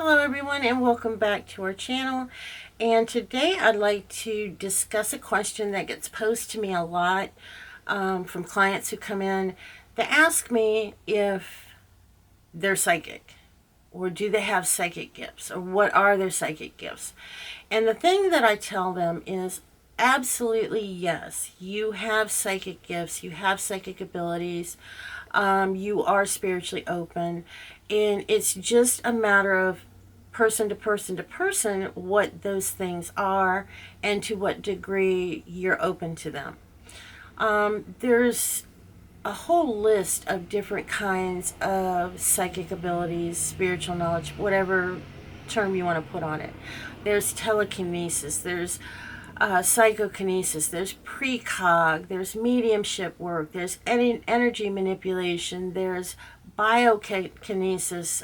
Hello everyone and welcome back to our channel. And today I'd like to discuss a question that gets posed to me a lot from clients who come in that ask me if they're psychic, or do they have psychic gifts, or what are their psychic gifts. And the thing that I tell them is absolutely yes, you have psychic gifts, you have psychic abilities, you are spiritually open, and it's just a matter of person to person to person what those things are and to what degree you're open to them. There's a whole list of different kinds of psychic abilities, spiritual knowledge, whatever term you want to put on it. There's telekinesis, there's psychokinesis, there's precog, there's mediumship work, there's energy manipulation, there's biokinesis,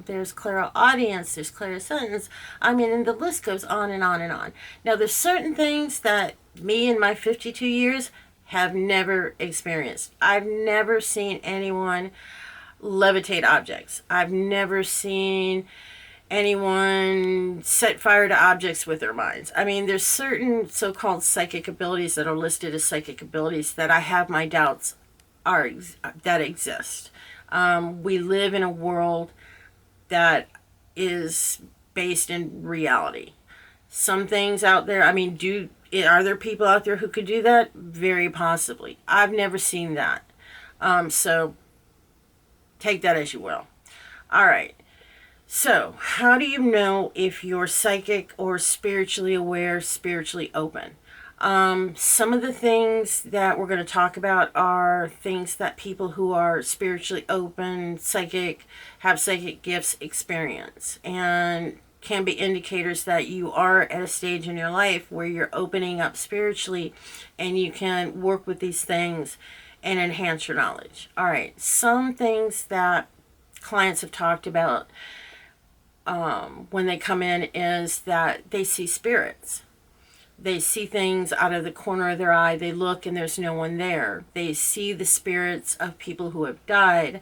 there's clairaudience, there's clairsentience. I mean, and the list goes on and on and on. Now, there's certain things that me in my 52 years have never experienced. I've never seen anyone levitate objects. I've never seen anyone set fire to objects with their minds. I mean, there's certain so-called psychic abilities that are listed as psychic abilities that I have my doubts that exist. We live in a world that is based in reality. Some things out there, I mean, are there people out there who could do that? Very possibly. I've never seen that. So take that as you will. All right. So, how do you know if you're psychic or spiritually aware, spiritually open? Some of the things that we're going to talk about are things that people who are spiritually open, psychic, have psychic gifts experience, and can be indicators that you are at a stage in your life where you're opening up spiritually and you can work with these things and enhance your knowledge. All right, some things that clients have talked about when they come in is that they see spirits. They see things out of the corner of their eye. They look and there's no one there. They see the spirits of people who have died.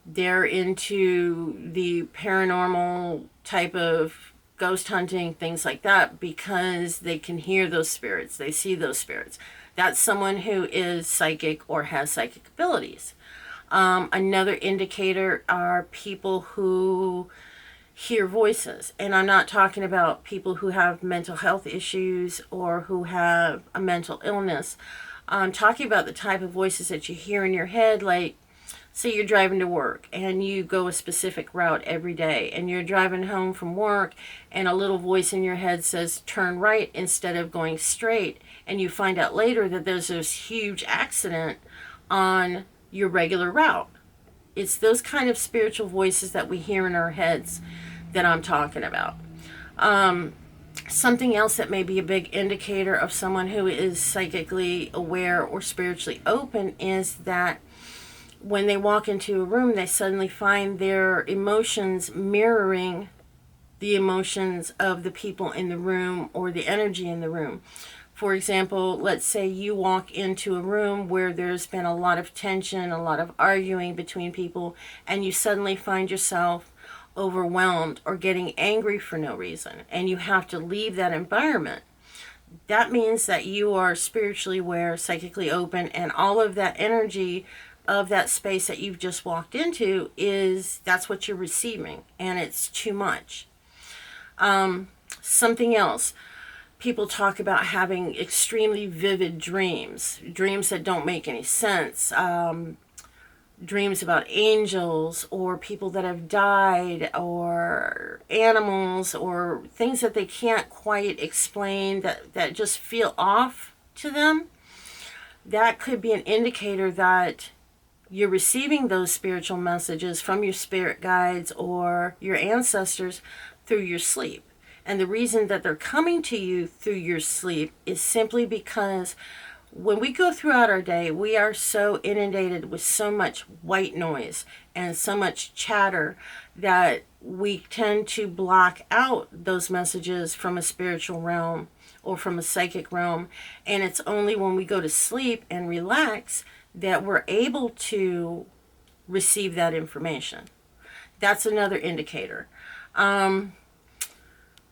They're into the paranormal type of ghost hunting, things like that, because they can hear those spirits. They see those spirits. That's someone who is psychic or has psychic abilities. Another indicator are people who hear voices. And I'm not talking about people who have mental health issues or who have a mental illness. I'm talking about the type of voices that you hear in your head, like, say you're driving to work and you go a specific route every day and you're driving home from work and a little voice in your head says turn right instead of going straight, and you find out later that there's this huge accident on your regular route. It's those kind of spiritual voices that we hear in our heads that I'm talking about. Something else that may be a big indicator of someone who is psychically aware or spiritually open is that when they walk into a room, they suddenly find their emotions mirroring the emotions of the people in the room or the energy in the room. For example, let's say you walk into a room where there's been a lot of tension, a lot of arguing between people, and you suddenly find yourself overwhelmed or getting angry for no reason, and you have to leave that environment. That means that you are spiritually aware, psychically open, and all of that energy of that space that you've just walked into that's what you're receiving, and it's too much. Something else. People talk about having extremely vivid dreams that don't make any sense, dreams about angels or people that have died or animals or things that they can't quite explain, that just feel off to them. That could be an indicator that you're receiving those spiritual messages from your spirit guides or your ancestors through your sleep. And the reason that they're coming to you through your sleep is simply because when we go throughout our day, we are so inundated with so much white noise and so much chatter that we tend to block out those messages from a spiritual realm or from a psychic realm. And it's only when we go to sleep and relax that we're able to receive that information. That's another indicator.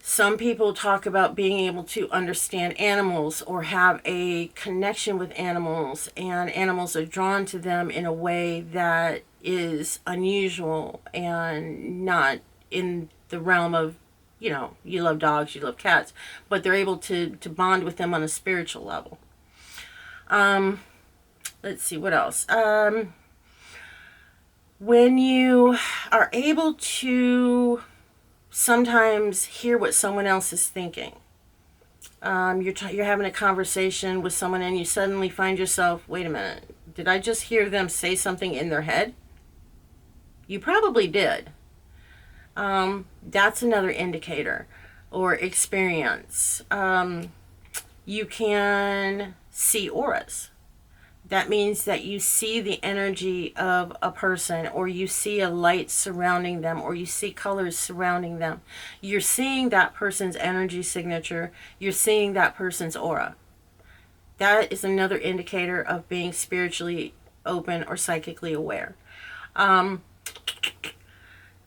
Some people talk about being able to understand animals or have a connection with animals, and animals are drawn to them in a way that is unusual and not in the realm of, you love dogs, you love cats, but they're able to bond with them on a spiritual level. Let's see, what else? When you are able to sometimes hear what someone else is thinking. You're having a conversation with someone and you suddenly find yourself, wait a minute, did I just hear them say something in their head? You probably did. That's another indicator or experience. You can see auras. That means that you see the energy of a person, or you see a light surrounding them, or you see colors surrounding them. You're seeing that person's energy signature. You're seeing that person's aura. That is another indicator of being spiritually open or psychically aware.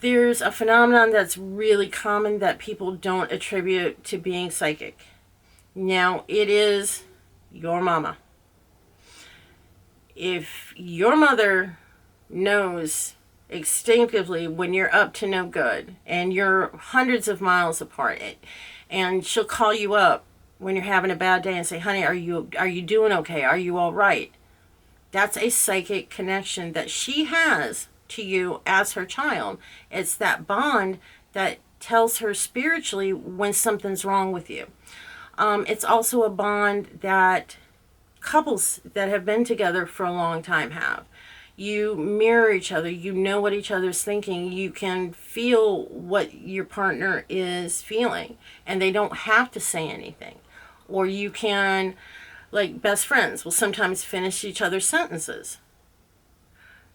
There's a phenomenon that's really common that people don't attribute to being psychic. Now, it is your mama. If your mother knows instinctively when you're up to no good and you're hundreds of miles apart, and she'll call you up when you're having a bad day and say, honey, are you doing okay? Are you all right? That's a psychic connection that she has to you as her child. It's that bond that tells her spiritually when something's wrong with you. It's also a bond that couples that have been together for a long time have. You mirror each other. You know what each other's thinking. You can feel what your partner is feeling, and they don't have to say anything. Or you can, like best friends, will sometimes finish each other's sentences.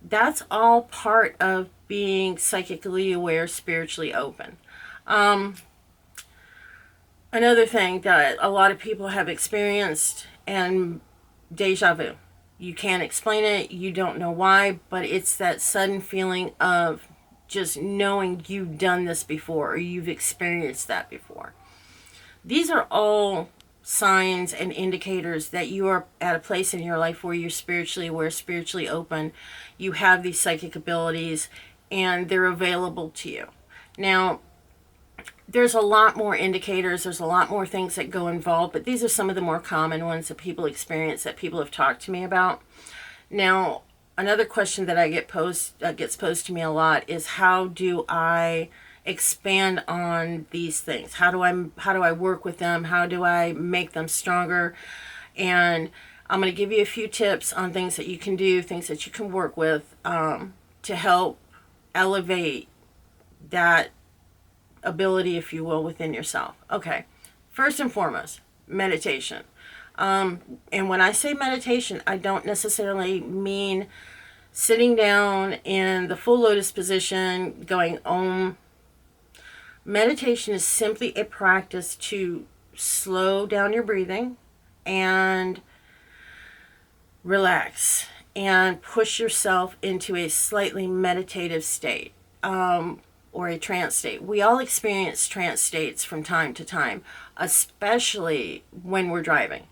That's all part of being psychically aware, spiritually open. Another thing that a lot of people have experienced, and Dejavu. You can't explain it, you don't know why, but it's that sudden feeling of just knowing you've done this before or you've experienced that before. These are all signs and indicators that you are at a place in your life where you're spiritually aware, spiritually open, you have these psychic abilities, and they're available to you. Now, there's a lot more indicators, there's a lot more things that go involved, but these are some of the more common ones that people experience, that people have talked to me about. Now, another question that gets posed to me a lot is, how do I expand on these things? How do I work with them? How do I make them stronger? And I'm going to give you a few tips on things that you can do, things that you can work with, to help elevate that ability, if you will, within yourself. Okay, first and foremost, meditation. And when I say meditation, I don't necessarily mean sitting down in the full lotus position going om. Meditation is simply a practice to slow down your breathing and relax and push yourself into a slightly meditative state. Or a trance state. We all experience trance states from time to time, especially when we're driving.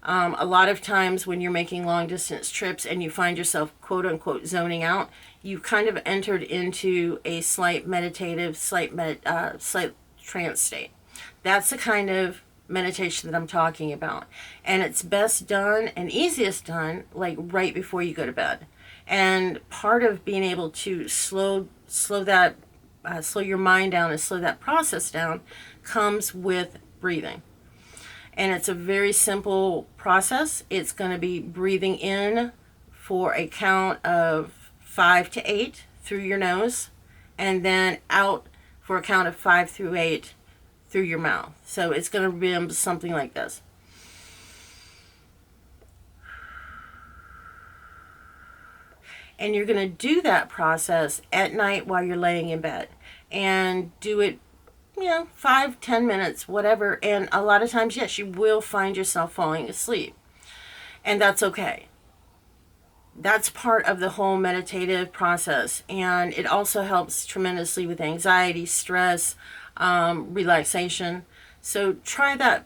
A lot of times when you're making long distance trips and you find yourself quote unquote zoning out, you've kind of entered into a slight meditative, slight trance state. That's the kind of meditation that I'm talking about. And it's best done and easiest done like right before you go to bed. And part of being able to slow your mind down and slow that process down comes with breathing. And it's a very simple process. It's going to be breathing in for a count of 5 to 8 through your nose, and then out for a count of 5 through 8 through your mouth. So it's going to be something like this. And you're going to do that process at night while you're laying in bed. And do it, 5-10 minutes, whatever. And a lot of times, yes, you will find yourself falling asleep. And that's okay. That's part of the whole meditative process, and it also helps tremendously with anxiety, stress, relaxation. So try that.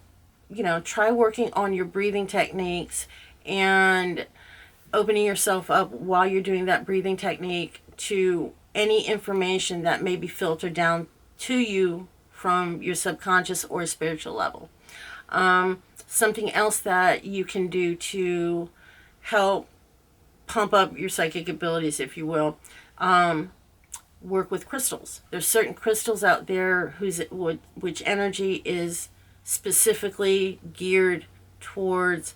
Try working on your breathing techniques and opening yourself up while you're doing that breathing technique to any information that may be filtered down to you from your subconscious or spiritual level. Something else that you can do to help pump up your psychic abilities, if you will, work with crystals. There's certain crystals out there which energy is specifically geared towards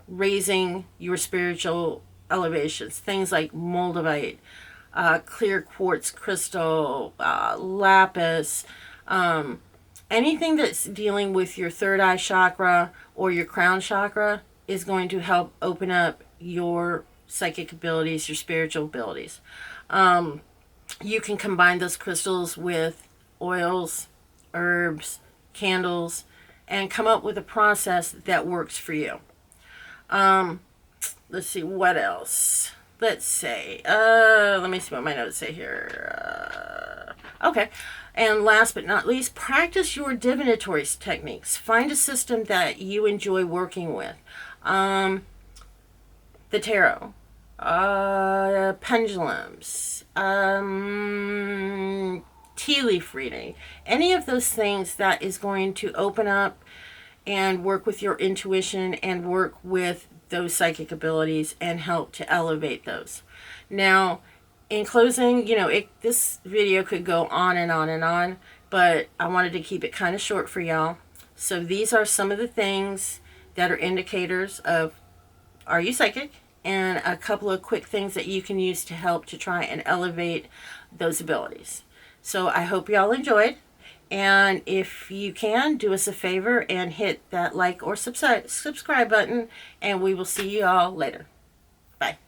raising your spiritual elevations. Things like moldavite, clear quartz crystal, lapis, anything that's dealing with your third eye chakra or your crown chakra is going to help open up your psychic abilities, your spiritual abilities. You can combine those crystals with oils, herbs, candles, and come up with a process that works for you. Let's see, what else? Let's say, let me see what my notes say here. Okay. And last but not least, practice your divinatory techniques. Find a system that you enjoy working with. The tarot, pendulums, tea leaf reading, any of those things that is going to open up and work with your intuition and work with those psychic abilities and help to elevate those. Now, in closing, this video could go on and on and on, but I wanted to keep it kind of short for y'all. So these are some of the things that are indicators of, are you psychic? And a couple of quick things that you can use to help to try and elevate those abilities. So I hope y'all enjoyed. And if you can, do us a favor and hit that like or subscribe button. And we will see you all later. Bye.